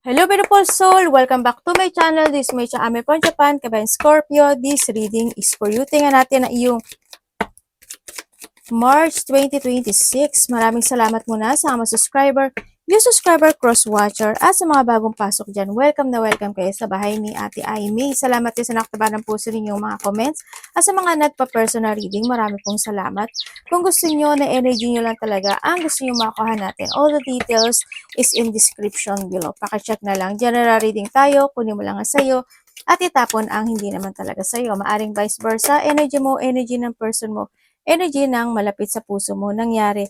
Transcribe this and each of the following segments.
Hello beautiful soul! Welcome back to my channel. This is Mecha Ame from Japan, Kabayan Scorpio. This reading is for you. Tingnan natin na iyong March 2026. Maraming salamat muna sa mga subscriber, new subscriber, cross-watcher, at sa mga bagong pasok dyan. Welcome na welcome kayo sa bahay ni Ate Aimee. Salamat din sa nakataba ng puso ninyong mga comments. At sa mga nagpa-personal reading, marami pong salamat. Kung gusto nyo na energy nyo lang talaga, ang gusto nyo makuha natin, all the details is in description below. Pakicheck na lang. General reading tayo, kunin mo lang ang sayo, at itapon ang hindi naman talaga sa'yo. Maaring vice versa, energy mo, energy ng person mo, energy ng malapit sa puso mo, nangyayari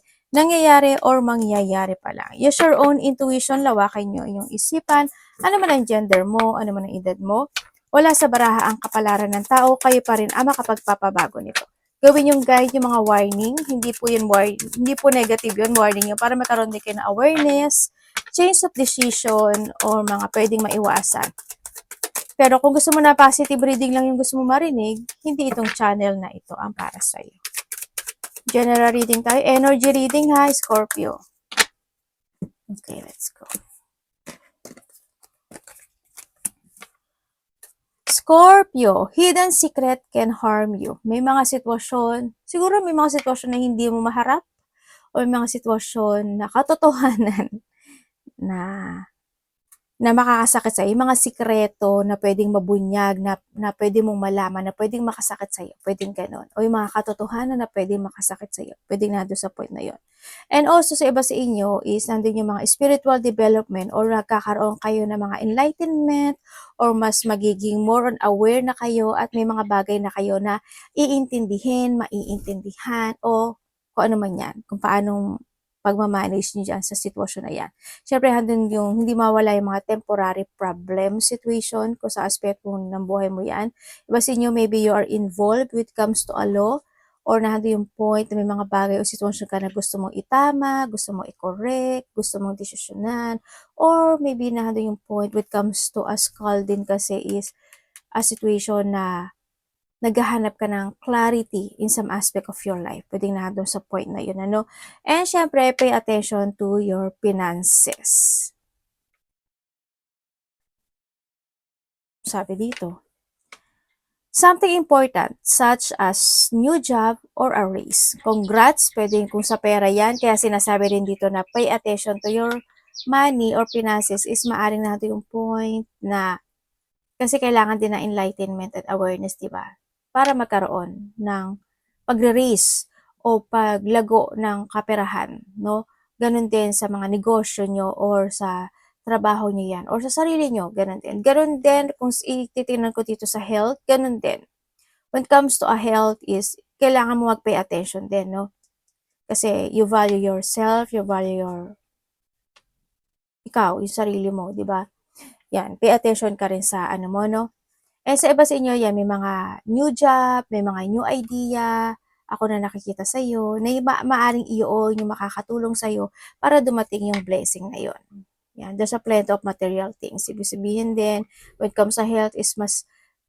or mangyayari pa lang. Use your own intuition, lawakan nyo inyong isipan, ano man ang gender mo, ano man ang edad mo, wala sa baraha ang kapalaran ng tao, kayo pa rin ang makapagpapabago nito. Gawin yung guide, yung mga warning, hindi po negative yun, warning yun, para magkaroon din kayo ng awareness, change of decision, or mga pwedeng maiwasan. Pero kung gusto mo na positive reading lang yung gusto mo marinig, hindi itong channel na ito ang para sa'yo. General reading tayo. Energy reading ha, Scorpio. Okay, let's go. Scorpio, hidden secret can harm you. May mga sitwasyon, siguro may mga sitwasyon na hindi mo maharap o may mga sitwasyon na katotohanan na makakasakit sa iyo, mga sikreto na pwedeng mabunyag, na pwede mong malaman, na pwedeng makasakit sa iyo, pwedeng ganon. O yung mga katotohanan na pwedeng makasakit sa iyo, pwedeng nado sa point na yon. And also sa iba sa inyo is nandun yung mga spiritual development or nagkakaroon kayo ng mga enlightenment or mas magiging more on aware na kayo at may mga bagay na kayo na iintindihin, maiintindihan o kung ano man yan, kung paanong pagmamanage niyo dyan sa sitwasyon na yan. Siyempre, handun yung hindi mawala yung mga temporary problem situation kung sa aspekto ng buhay mo yan. Iba sa inyo, maybe you are involved when it comes to a law or nandun yung point na may mga bagay o sitwasyon ka na gusto mong itama, gusto mong i-correct, gusto mong desisyonan, or maybe nandun yung point when it comes to a skull din kasi is a situation na naghahanap ka ng clarity in some aspect of your life. Pwedeng nandun sa point na yun, ano? And syempre, pay attention to your finances. Sabi dito, something important such as new job or a raise. Congrats, pwedeng kung sa pera yan. Kaya sinasabi rin dito na pay attention to your money or finances is maaring natin yung point na kasi kailangan din ng enlightenment at awareness, di ba? Para magkaroon ng pagre-raise o paglago ng kaperahan, no? Ganun din sa mga negosyo nyo or sa trabaho nyo yan or sa sarili nyo, ganun din. Ganun din kung ititingnan ko dito sa health, ganun din. When it comes to a health is, kailangan mo mag-pay attention din, no? Kasi you value yourself, you value ikaw, yung sarili mo, di ba? Yan, pay attention ka rin sa ano mo, no? Eh, sa iba sa inyo, yan, may mga new job, may mga new idea, ako na nakikita sa'yo, na maaring iyon yung makakatulong sa'yo para dumating yung blessing na yun. Yan, there's a plenty of material things. Ibig sabihin din, when it comes sa health, is mas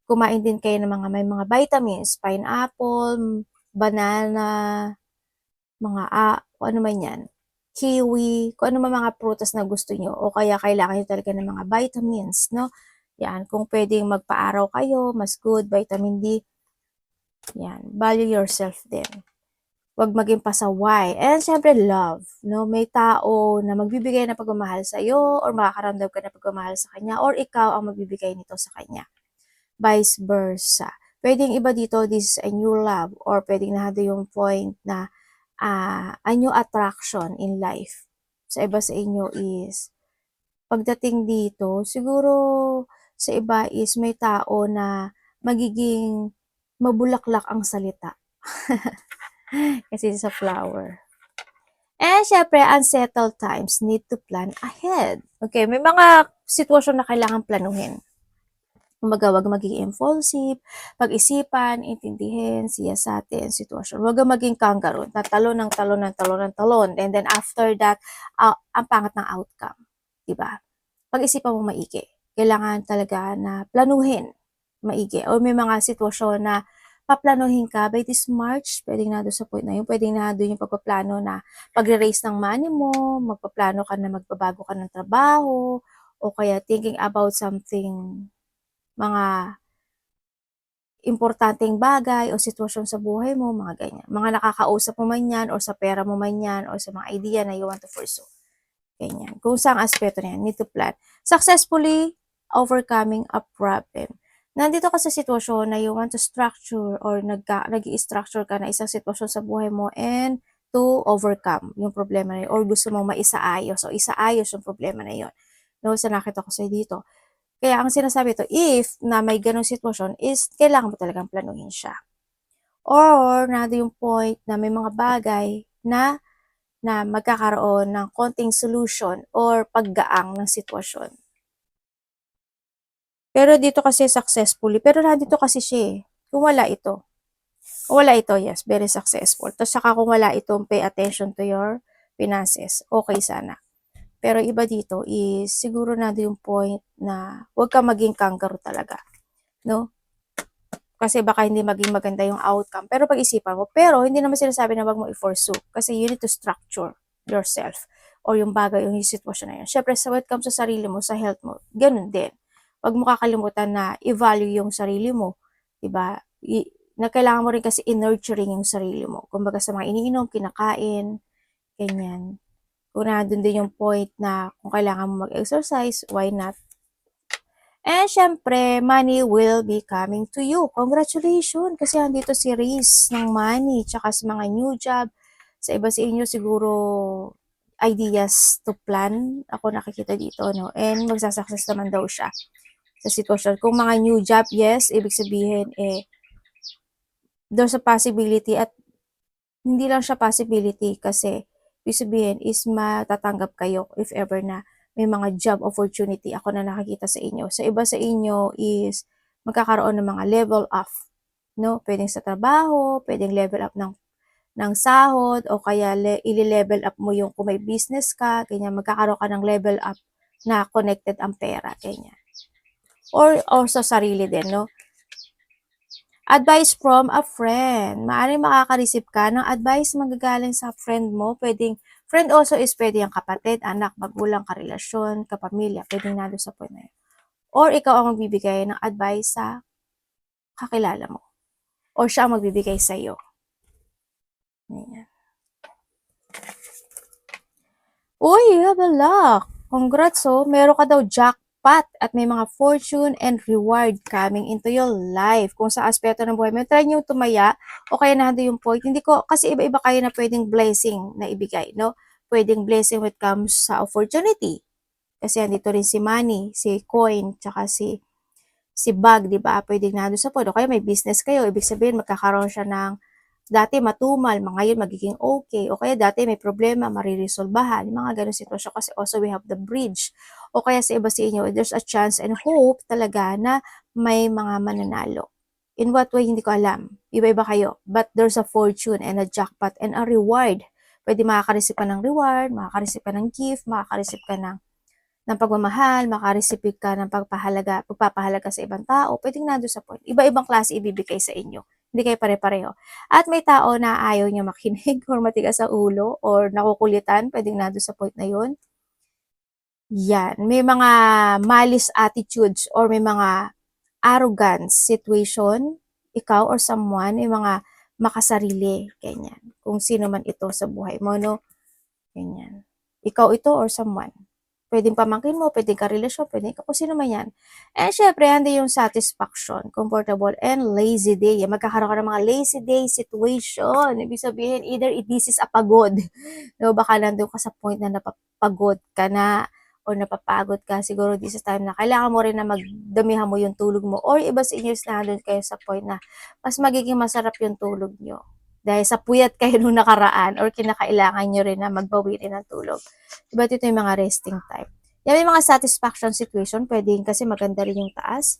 kumain din kayo ng may mga vitamins, pineapple, banana, mga kung ano man yan, kiwi, kung ano man mga prutas na gusto nyo, o kaya kailangan nyo talaga ng mga vitamins, no? Yan, kung pwedeng magpa-araw kayo, mas good, vitamin D. Yan, value yourself din. Huwag maging pasaway. And syempre, love. No? May tao na magbibigay ng pagmamahal sa iyo or makakaramdam ka ng pagmamahal sa kanya or ikaw ang magbibigay nito sa kanya. Vice versa. Pwedeng iba dito, this is a new love or pwedeng nahado yung point na a new attraction in life. Sa iba sa inyo is pagdating dito, siguro sa iba is may tao na magiging mabulaklak ang salita. Kasi sa flower. And syempre, unsettled times need to plan ahead. Okay, may mga sitwasyon na kailangan planuhin. Kumbaga, wag maging impulsive, pag-isipan, intindihin, siyasatin, sitwasyon. Wag maging kangaroo, talon ng talon ng talon ng talon. And then after that, ang pangat ng outcome. Diba? Pag-isipan mo maigi. Kailangan talaga na planuhin maigi. O may mga sitwasyon na paplanuhin ka by this March, pwedeng na doon sa point na yun, pwedeng na doon yung pagpaplano na pagre-raise ng money mo, magpaplano ka na magbabago ka ng trabaho, o kaya thinking about something, mga importanteng bagay o sitwasyon sa buhay mo, mga ganyan. Mga nakakausap mo man yan, or sa pera mo man yan, or sa mga idea na you want to pursue. Ganyan. Kung saan aspeto na yan, need to plan. Successfully overcoming a problem. Nandito ka sa sitwasyon na you want to structure or nag-i-structure ka na isang sitwasyon sa buhay mo and to overcome yung problema na yun, or gusto mong maisaayos o isaayos yung problema na yun. No, sa nakita ko sa dito. Kaya ang sinasabi to, if na may ganong sitwasyon is kailangan mo talagang planuhin siya. Or nado yung point na may mga bagay na magkakaroon ng konting solution or paggaang ng sitwasyon. Pero dito kasi successfully, pero nandito kasi siya eh. Kung wala ito. Kung wala ito, yes, very successful. Tapos saka kung wala itong pay attention to your finances, okay sana. Pero iba dito is siguro nandito yung point na huwag ka maging kangaroo talaga. No? Kasi baka hindi maging maganda yung outcome. Pero pag-isipan mo, pero hindi naman sinasabi na wag mo i-pursue. Kasi you need to structure yourself or yung bagay, yung sitwasyon na yun. Syempre, sa when it comes sa sarili mo, sa health mo, ganun din. Wag mo kakalimutan na i-value yung sarili mo. Diba? Na kailangan mo rin kasi i-nurturing yung sarili mo. Kumbaga sa mga iniinom, kinakain, ganyan. Kung nandun din yung point na kung kailangan mo mag-exercise, why not? And syempre, money will be coming to you. Congratulations! Kasi andito si Race ng money, tsaka sa mga new job. Sa iba sa inyo siguro ideas to plan. Ako nakikita dito, no? And magsasucess naman daw siya sa sitwasyon. Kung mga new job, yes, ibig sabihin, there's a possibility at hindi lang siya possibility kasi ibig sabihin is matatanggap kayo if ever na may mga job opportunity ako na nakakita sa inyo. Sa iba sa inyo is magkakaroon ng mga level up, no? Pwedeng sa trabaho, pwedeng level up ng sahod, o kaya ili-level up mo yung kung may business ka, ganyan, magkakaroon ka ng level up na connected ang pera, ganyan. Or sa sarili din, no? Advice from a friend. Maaaring makaka-receive ka ng advice magagaling sa friend mo. Pwedeng, friend also is pwede yung kapatid, anak, magulang, karelasyon, kapamilya. Pwedeng nado sa point na yun. Or ikaw ang magbibigay ng advice sa kakilala mo. Or siya ang magbibigay sa iyo. Ganyan. Uy, you have a luck. Congrats, oh. Meron ka daw jackpot at may mga fortune and reward coming into your life. Kung sa aspeto ng buhay mo, try nyo tumaya o kaya nando yung point. Hindi ko, kasi iba-iba kayo na pwedeng blessing na ibigay, no? Pwedeng blessing when it comes sa opportunity. Kasi andito rin si money, si coin, tsaka si bag, di ba? Pwedeng nando sa point. O kaya may business kayo, ibig sabihin magkakaroon siya ng dati matumal, ngayon magiging okay. O kaya dati may problema, mariresolbahan. Yung mga ganun sitwasyon kasi also we have the bridge. O kaya sa iba sa inyo, there's a chance and hope talaga na may mga mananalo. In what way, hindi ko alam. Iba-iba kayo. But there's a fortune and a jackpot and a reward. Pwede makaka-receive ka ng reward, makaka-receive ka ng gift, makaka-receive ka ng pagmamahal, makareceive ka ng pagpapahalaga sa ibang tao, pwedeng nando sa point. Iba-ibang klase ibibigay sa inyo. Hindi kayo pare-pareho. At may tao na ayaw niya makinig or matigas sa ulo or nakukulitan, pwedeng nando sa point na yun. Yan. May mga malice attitudes or may mga arrogance situation, ikaw or someone, may mga makasarili, ganyan. Kung sino man ito sa buhay mo, no? Ganyan. Ikaw ito or someone. Pwedeng pamangkin mo, pwedeng karelasyon, pwedeng kung sino man yan. And syempre, handi yung satisfaction, comfortable, and lazy day. Magkakaroon ka ng mga lazy day situation. Ibig sabihin, either this is a pagod. No, baka nandun ka sa point na napapagod ka na o napapagod ka. Siguro this is time na kailangan mo rin na magdamihan mo yung tulog mo. Or iba sa inyo na nandun kayo sa point na mas magiging masarap yung tulog nyo. Dahil sa puyat kayo nung nakaraan or kinakailangan nyo rin na magbawi rin ng tulog. Diba ito yung mga resting time. Yan, may mga satisfaction situation, pwedeng kasi maganda rin yung taas.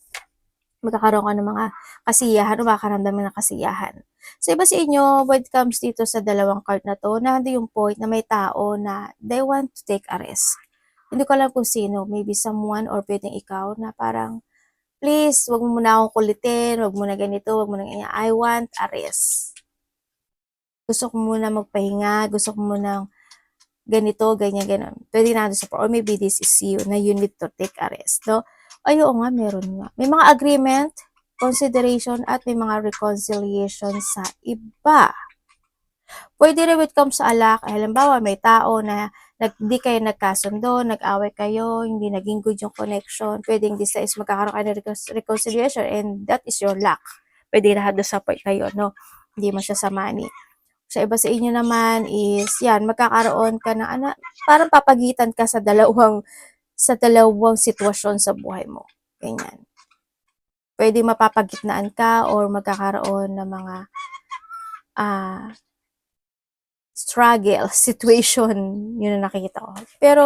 Magkakaroon ka ng mga kasiyahan o makakaramdam ng kasiyahan. So iba sa inyo, when it comes dito sa dalawang card na to, nando yung point na may tao na they want to take a rest. Hindi ko alam kung sino, maybe someone or pwedeng ikaw na parang, please, wag mo muna akong kulitin, wag mo na ganito, wag mo na ganyan. I want a rest. Gusto ko muna magpahinga, gusto ko muna ganito, ganyan, gano'n. Pwede natin sa or maybe this is you na you need to take a rest, no? Ay, oo nga, meron nga. May mga agreement, consideration, at may mga reconciliation sa iba. Pwede rin when it comes sa alak, halimbawa may tao na di kayo nagkasundo, nag-away kayo, hindi naging good yung connection, pwedeng this is magkakaroon kayo ng reconciliation and that is your luck. Pwede lahat doon sa point kayo, no? Hindi mo siya samani. Sa iba sa inyo naman is, yan, magkakaroon ka ng, parang papagitan ka sa dalawang sitwasyon sa buhay mo. Ganyan. Pwede mapapagitnaan ka or magkakaroon ng mga struggle, situation, yun ang nakikita ko. Pero,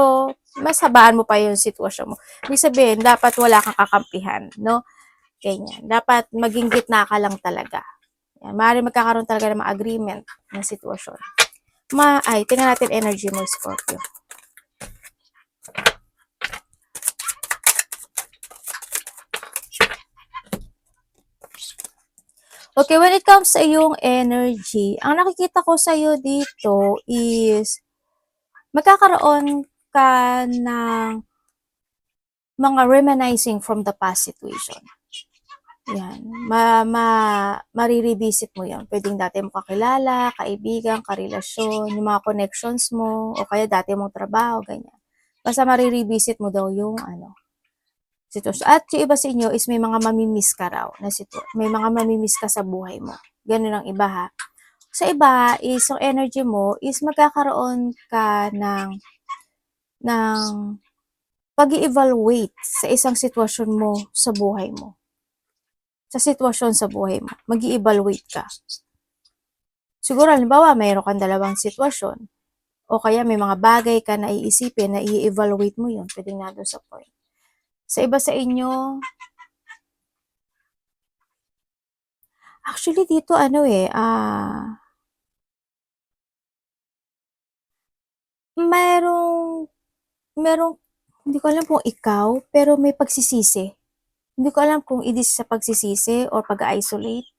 mas habaan mo pa yung sitwasyon mo. Ibig sabihin, dapat wala kang kakampihan, no? Ganyan. Dapat maging gitna ka lang talaga. Yan. Maaari magkakaroon talaga ng mga agreement ng sitwasyon. Tingnan natin energy mo, Scorpio. Okay, when it comes sa iyong energy, ang nakikita ko sa iyo dito is magkakaroon ka ng mga reminiscing from the past situation. Yan. Marirevisit mo yan. Pwedeng dati mo kakilala, kaibigan, karelasyon, yung mga connections mo, o kaya dati mong trabaho, ganyan. Basta marirevisit mo daw yung sitwasyon. At yung iba sa inyo is may mga mamimiss ka raw na sitwasyon. May mga mamimiss ka sa buhay mo. Ganun ang iba ha. Sa iba is yung energy mo is magkakaroon ka ng pag-i-evaluate sa isang sitwasyon mo sa buhay mo. Sa sitwasyon sa buhay mo. Mag-i-evaluate ka. Siguro, halimbawa, mayroon kang dalawang sitwasyon. O kaya may mga bagay ka na iisipin na i-evaluate mo yun. Pwedeng na doon sa point. Sa iba sa inyo, actually dito merong, hindi ko alam kung ikaw, pero may pagsisisi. Hindi ko alam kung it is sa pagsisisi or pag-isolate.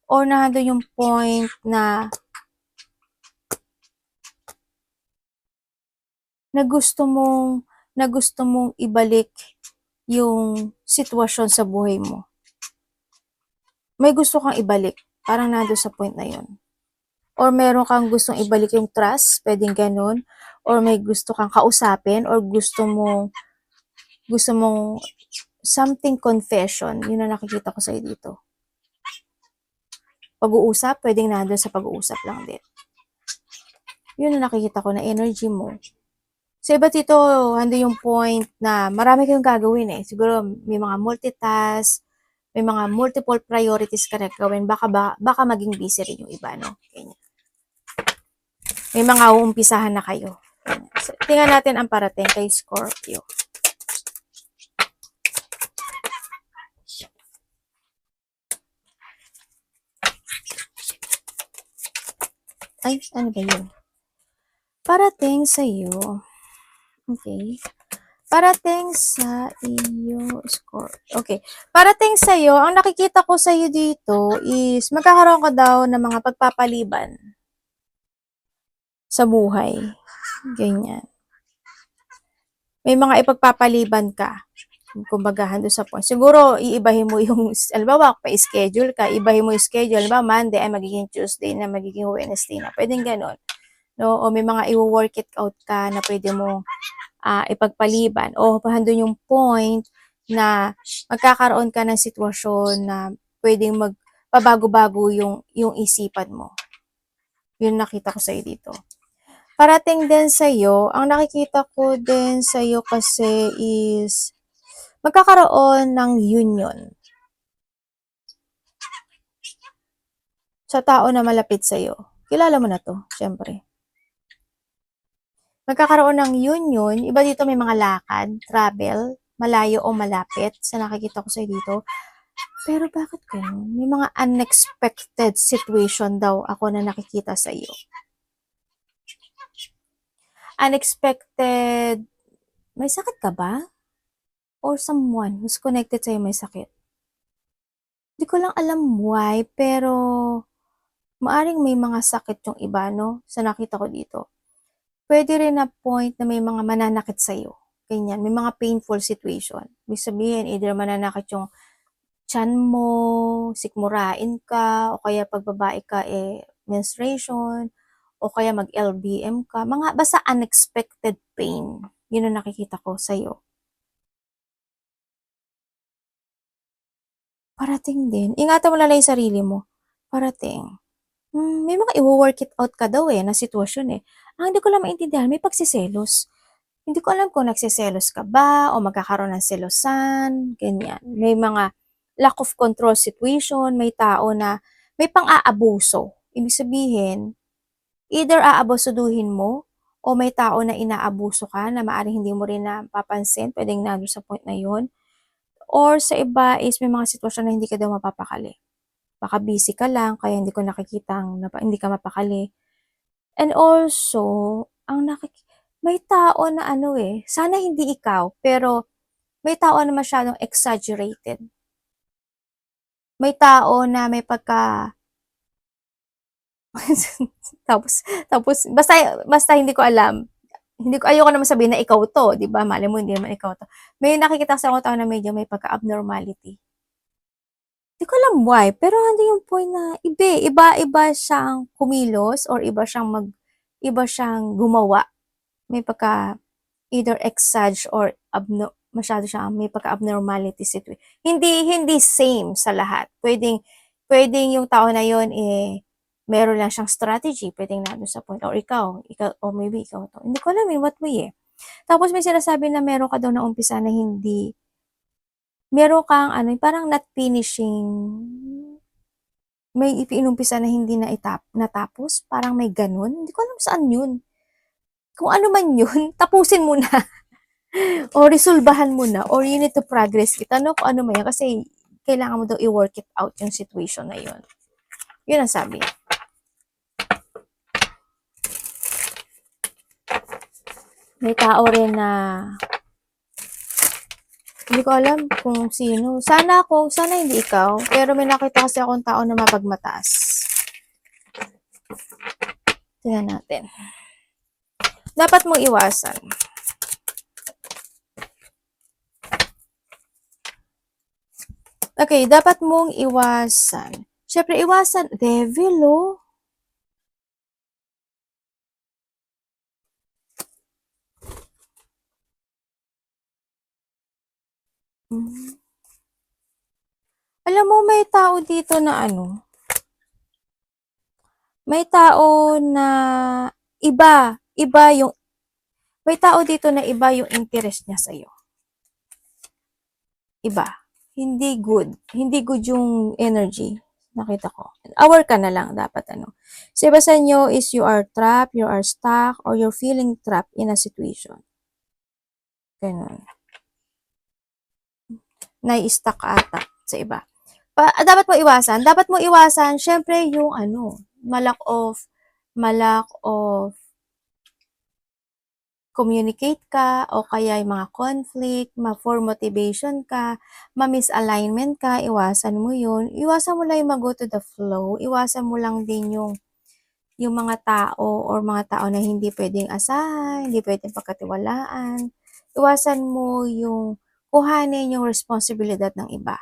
Or nandun yung point na gusto mong ibalik yung sitwasyon sa buhay mo. May gusto kang ibalik. Parang nandun sa point na yun. Or meron kang gustong ibalik yung trust, pwedeng ganun. Or may gusto kang kausapin, or gusto mong something confession. Yun ang nakikita ko sa'yo dito. Pag-uusap, pwedeng nandun sa pag-uusap lang din. Yun ang nakikita ko na energy mo. Sa iba dito, hando yung point na marami kayong gagawin eh. Siguro may mga multitask, may mga multiple priorities ka na gawin. Baka maging busy rin yung iba, no? Ganyan. May mga uumpisahan na kayo. So, tingnan natin ang parating kay Scorpio. Ay, ano ba yun? Parating sa iyo. Okay. Parating sa iyo, Scorpio. Okay. Parating sa iyo, ang nakikita ko sa iyo dito is magkakaroon ka daw ng mga pagpapaliban sa buhay. Ganyan. May mga ipagpapaliban ka. Kumbaga, doon sa point. Siguro, iibahin mo yung, alimbawa, pa-schedule ka, ibahin mo yung schedule. Alimbawa, Monday ay magiging Tuesday na, magiging Wednesday na. Pwedeng ganon. No? O may mga i-work it out ka na pwede mo ipagpaliban. O doon yung point na magkakaroon ka ng sitwasyon na pwedeng magpabago-bago yung isipan mo. Yun nakita ko sa'yo dito. Parating din sa'yo, ang nakikita ko din sa'yo kasi is magkakaroon ng union sa tao na malapit sa'yo. Kilala mo na to, syempre. Magkakaroon ng union, iba dito may mga lakad, travel, malayo o malapit sa nakikita ko sa'yo dito. Pero bakit ganun? May mga unexpected situation daw ako na nakikita sa iyo. Unexpected, may sakit ka ba? Or someone who's connected sa'yo may sakit? Hindi ko lang alam why, pero Maaring may mga sakit yung iba 'no, sa nakita ko dito. Puwede rin na point na may mga mananakit sa'yo, ganyan. May mga painful situation. Ibig sabihin either mananakit yung tiyan mo, sikmurain ka, o kaya 'pag babae ka, menstruation, o kaya mag-LBM ka, mga basta unexpected pain. Yun ang nakikita ko sa'yo. Parating din. Ingatan mo na lang yung sarili mo. Parating. May mga iwo-work it out ka daw, na sitwasyon, eh. Ang hindi ko lang maintindihan may pagseselos. Hindi ko alam kung nagseselos ka ba o magkakaroon ng selosan, ganyan. May mga lack of control situation, may tao na may pang-aabuso. Ibig sabihin, either aabusuduhin mo o may tao na inaabuso ka na maaaring hindi mo rin napapansin, puwedeng nandun sa point na yun. Or sa iba is may mga sitwasyon na hindi ka daw mapapakali. Baka busy ka lang kaya hindi ko nakikitang hindi ka mapakali. And also, may tao na ano, sana hindi ikaw, pero may tao na masyadong exaggerated. May tao na may pagka tapos tapos basta hindi ko alam. Ayoko naman sabihin na ikaw 'to, 'di ba, malay mo hindi naman ikaw 'to. May nakikita kasi akong tao na medyo may pagka-abnormality. Di ko alam why, pero nando'n yung point na iba-iba siyang kumilos or iba siyang gumawa. May pagka either exag or masyado siyang may pagka-abnormality hindi hindi same sa lahat. Puwedeng yung tao na yun, meron lang siyang strategy, puwedeng nandun sa point or ikaw or maybe ikaw 'to. Hindi ko alam in what way, eh. Tapos may sinasabi na meron ka daw naumpisa na meron kang ano, parang not finishing, may inumpisa na hindi na natapos, parang may gano'n. Hindi ko alam saan yun. Kung ano man yun, tapusin mo na o resolbahan mo na or you need to progress it. Ano kung ano man yan kasi kailangan mo daw i-work it out yung situation na yun. Yun ang sabi. May tao rin na hindi ko alam kung sino. Sana hindi ikaw. Pero may nakita kasi akong tao na mapagmataas. Tingnan natin. Dapat mong iwasan. Okay, dapat mong iwasan. Siyempre, iwasan. Devil, oh. Alam mo, may tao dito na may tao na iba yung, may tao dito na iba yung interest niya sa'yo. Iba. Hindi good. Hindi good yung energy. Nakita ko. Aware ka na lang dapat So, iba sa inyo is you are trapped, you are stuck, or you're feeling trapped in a situation. Ganun. Nai-stuck ka ata sa iba. Dapat mo iwasan, syempre yung malak of communicate ka o kaya yung mga conflict, ma-for motivation ka, ma-misalignment ka, iwasan mo yun. Iwasan mo lang yung mag-go to the flow. Iwasan mo lang din yung mga tao or mga tao na hindi pwedeng asahan, hindi pwedeng pagkatiwalaan. Iwasan mo yung kuhanin yung responsibilidad ng iba.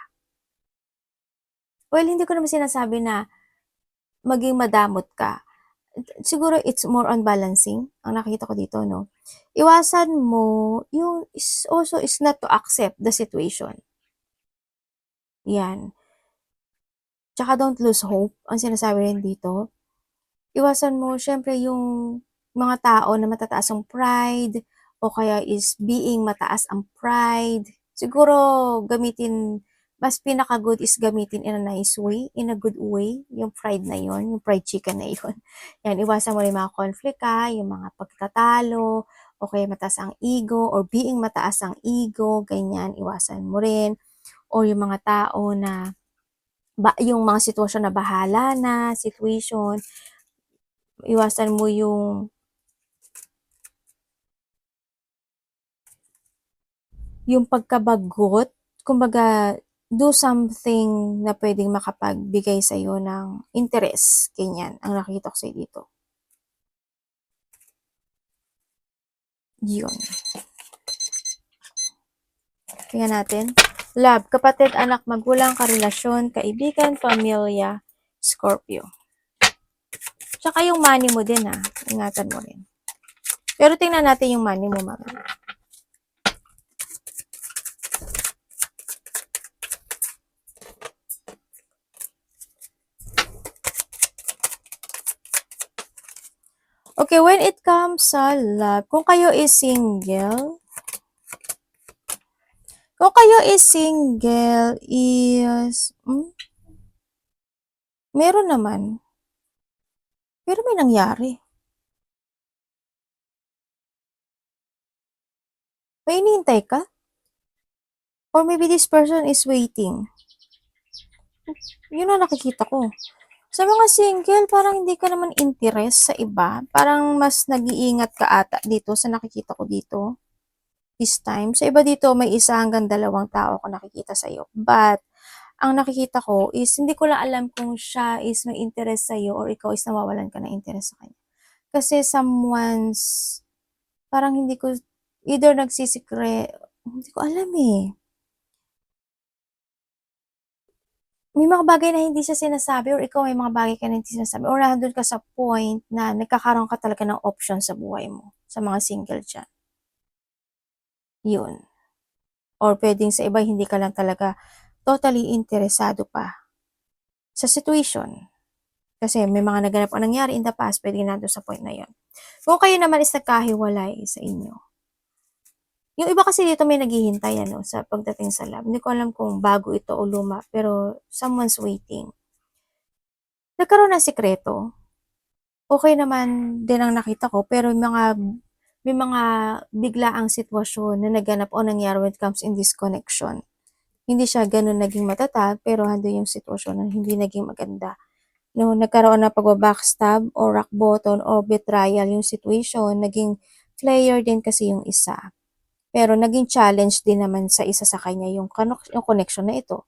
Well, hindi ko naman sinasabi na maging madamot ka. Siguro it's more on balancing, ang nakikita ko dito, no? Iwasan mo yung is not to accept the situation. Yan. Tsaka don't lose hope, ang sinasabi rin dito. Iwasan mo, syempre, yung mga tao na matataas ang pride, o kaya is being mataas ang pride. Siguro, mas pinaka-good is gamitin in a nice way, in a good way, yung pride na yon, yung pride chicken na yon. Yan, iwasan mo yung mga conflict yung mga pagtatalo, o kaya mataas ang ego, or being mataas ang ego, ganyan, iwasan mo rin. Or yung mga tao na, yung mga sitwasyon na bahala na, situation, iwasan mo yung pagkabagot, kumbaga, do something na pwedeng makapagbigay sa'yo ng interest, ganyan, ang nakikita ko sa'yo dito. Yun. Tingnan natin. Love, kapatid, anak, magulang, karelasyon, kaibigan, pamilya, Scorpio. Tsaka yung money mo din ha. Ingatan mo rin. Pero tingnan natin yung money mo, mami. Okay, when it comes sa love, kung kayo is single, meron naman. Pero may nangyari. May hinihintay ka? Or maybe this person is waiting. Yun ang nakikita ko. Sa mga single, parang hindi ka naman interest sa iba. Parang mas nag-iingat ka ata dito sa nakikita ko dito. This time. Sa iba dito, may isa hanggang dalawang tao ako nakikita sa'yo. But, ang nakikita ko is, hindi ko lang alam kung siya is may interest sa'yo or ikaw is nawawalan ka ng interest sa kanya. Kasi parang hindi ko, either hindi ko alam eh. May mga bagay na hindi siya sinasabi or ikaw may mga bagay ka na hindi sinasabi or nandun ka sa point na nagkakaroon ka talaga ng option sa buhay mo, sa mga single dyan. Yun. Or pwedeng sa iba, hindi ka lang talaga totally interesado pa sa situation. Kasi may mga naganap o nangyari in the past, pwedeng nandun sa point na yun. Kung kayo naman is nagkahiwalay sa inyo, yung iba kasi dito may naghihintay sa pagdating sa love. Hindi ko alam kung bago ito o luma, pero someone's waiting. Nagkaroon ng sikreto. Okay naman din ang nakita ko, pero may mga biglaang sitwasyon na naganap o nangyari when it comes in this connection. Hindi siya ganun naging matatag, pero handun yung sitwasyon na hindi naging maganda. No, nagkaroon ng pagbabackstab o rock bottom o betrayal yung situation, naging player din kasi yung isa. Pero naging challenge din naman sa isa sa kanya yung connection na ito.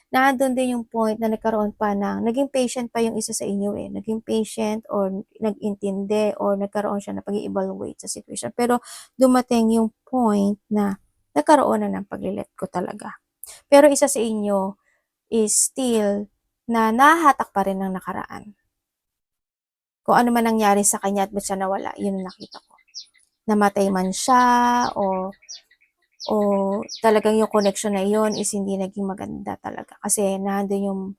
Nandun din yung point na nagkaroon pa naging patient pa yung isa sa inyo eh. Naging patient or nag-intindi or nagkaroon siya na pag-evaluate sa situation. Pero dumating yung point na nagkaroon na ng pag-let go talaga. Pero isa sa inyo is still na nahahatak pa rin ng nakaraan. Kung ano man nangyari sa kanya at ba't siya nawala, yun ang nakita ko. Namatay man siya o talagang yung connection na yun is hindi naging maganda talaga. Kasi nandun yung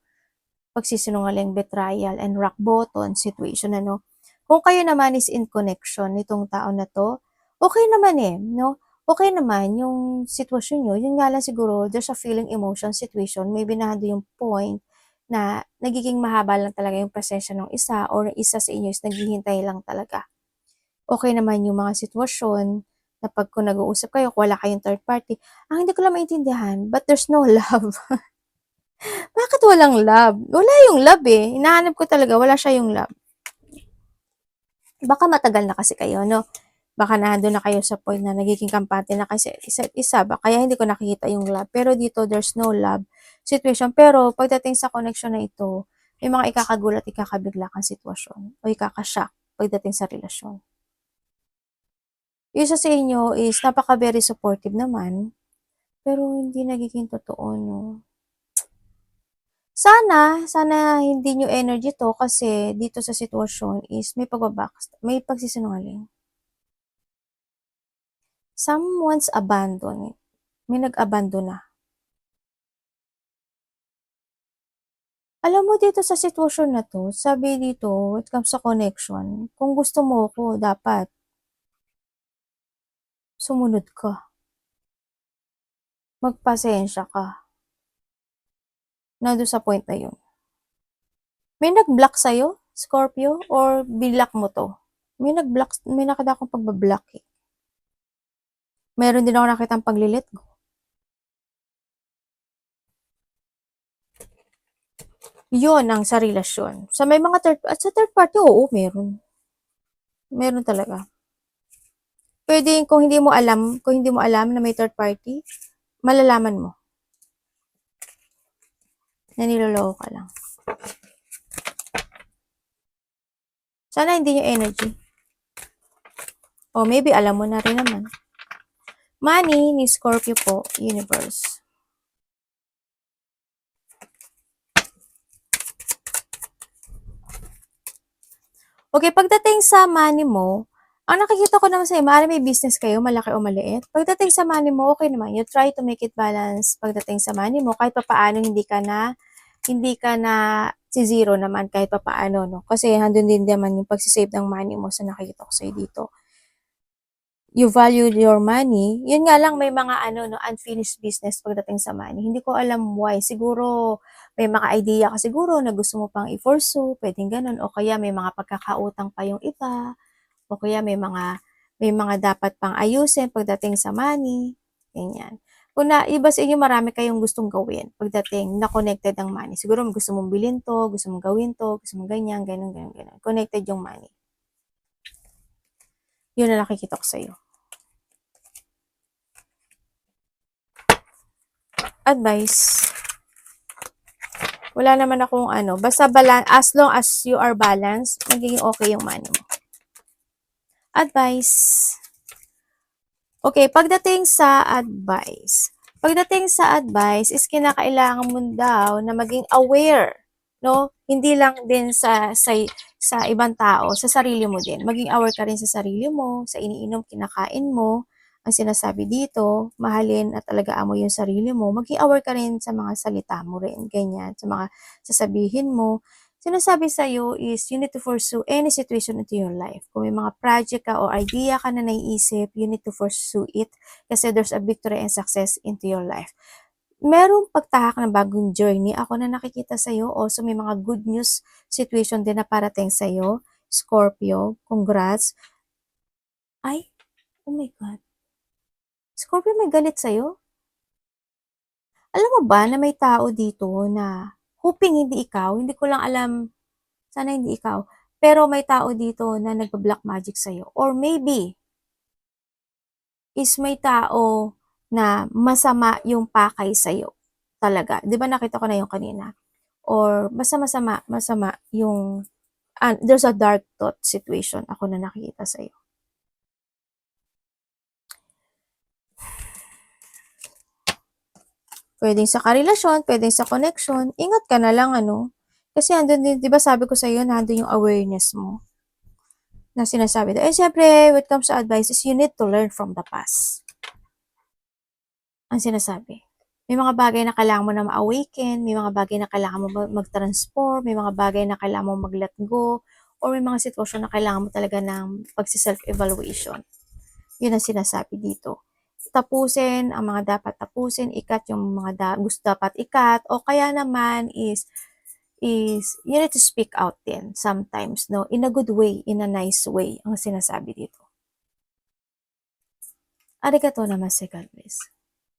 pagsisinungaling, betrayal, and rock bottom situation, Kung kayo naman is in connection nitong tao na to, okay naman eh, no? Okay naman yung sitwasyon nyo. Yun nga lang siguro, there's a feeling emotion situation. Maybe nandun yung point na nagiging mahaba lang talaga yung presensya ng isa or isa sa inyo is naghihintay lang talaga. Okay naman yung mga sitwasyon na pag kung nag-uusap kayo, wala kayong third party, ang hindi ko lang maintindihan, but there's no love. Bakit walang love? Wala yung love eh. Hinahanap ko talaga, wala siya yung love. Baka matagal na kasi kayo, no? Baka nandun na kayo sa point na nagiging kampante na kasi isa't isa. Kaya hindi ko nakikita yung love. Pero dito, there's no love situation. Pero pagdating sa connection na ito, may mga ikakagulat, ikakabigla kang sitwasyon o ikakashock pagdating sa relasyon. Yung isa sa inyo is napaka-very supportive naman, pero hindi nagiging totoo, no? Sana hindi nyo energy to kasi dito sa sitwasyon is may pagsisinungaling. Someone's abandoned. May nag-abandon na. Alam mo dito sa sitwasyon na to, sabi dito, when it comes sa connection, kung gusto mo ko, dapat sumunod ka. Magpasensya ka. Nandun sa point na yun. May nag-block sa'yo, Scorpio, or binlock mo to? May nakita akong pagbablock eh. Meron din ako nakitang paglilit go. Yun ang sa relasyon. Sa may mga sa third party, oo, meron. Meron talaga. Pwede, kung hindi mo alam na may third party, malalaman mo. na niloloko ka lang. Sana hindi yung energy. O maybe alam mo na rin naman. Money ni Scorpio po, universe. Okay, pagdating sa money mo, ang nakikita ko naman sa'yo, maaaring may business kayo, malaki o maliit. Pagdating sa money mo, okay naman. You try to make it balance pagdating sa money mo. Kahit pa paano, hindi ka na si zero naman kahit pa paano, no? Kasi handun din naman yung pagsisave ng money mo sa nakikita ko sa'yo dito. You value your money. Yun nga lang, may mga unfinished business pagdating sa money. Hindi ko alam why. Siguro, may mga idea ka siguro na gusto mo pang i-pursue, pwedeng ganun. O kaya may mga pagkakautang pa yung iba. O kaya may mga dapat pang ayusin pagdating sa money. Ganyan. Kung iba sa inyo, marami kayong gustong gawin pagdating na connected ang money. Siguro gusto mong bilhin to, gusto mong gawin to, gusto mong ganyan, ganun. Connected yung money. Yun na nakikita ko sa'yo. Advice. Wala naman akong basta as long as you are balanced, magiging okay yung money mo. Advice. Okay, pagdating sa advice is kinakailangan mo daw na maging aware, no? Hindi lang din sa ibang tao, sa sarili mo din. Maging aware ka rin sa sarili mo, sa iniinom, kinakain mo. Ang sinasabi dito, mahalin at talagaan mo yung sarili mo. Maging aware ka rin sa mga salita mo rin, ganyan, sa mga sasabihin mo. Sinasabi sa'yo is you need to pursue any situation into your life. Kung may mga project ka o idea ka na naiisip, you need to pursue it kasi there's a victory and success into your life. Merong pagtahak ng bagong journey ako na nakikita sa'yo. Also, may mga good news situation din na parating sa'yo. Scorpio, congrats. Ay, oh my God. Scorpio, may galit sa'yo? Alam mo ba na may tao dito na hoping hindi ikaw, hindi ko lang alam, sana hindi ikaw, pero may tao dito na nagpa-black magic sa'yo. Or maybe, is may tao na masama yung pakay sa'yo. Talaga. Di ba nakita ko na yung kanina? Or basta masama yung, there's a dark thought situation ako na nakikita sa'yo. Pwedeng sa karelasyon, pwedeng sa connection, ingat ka na lang Kasi andun din, di ba sabi ko sa'yo, nandun yung awareness mo na sinasabi doon. Siyempre, when it comes to advices, you need to learn from the past. Ang sinasabi. May mga bagay na kailangan mo na ma-awaken, may mga bagay na kailangan mo mag-transform, may mga bagay na kailangan mo mag-let go, or may mga sitwasyon na kailangan mo talaga ng pag-self-evaluation. Yun ang sinasabi dito. Tapusin ang mga dapat tapusin, ikat yung mga gusto dapat ikat, o kaya naman is you need to speak out din sometimes, no? In a good way, in a nice way, ang sinasabi dito. Arigato namaste, God bless.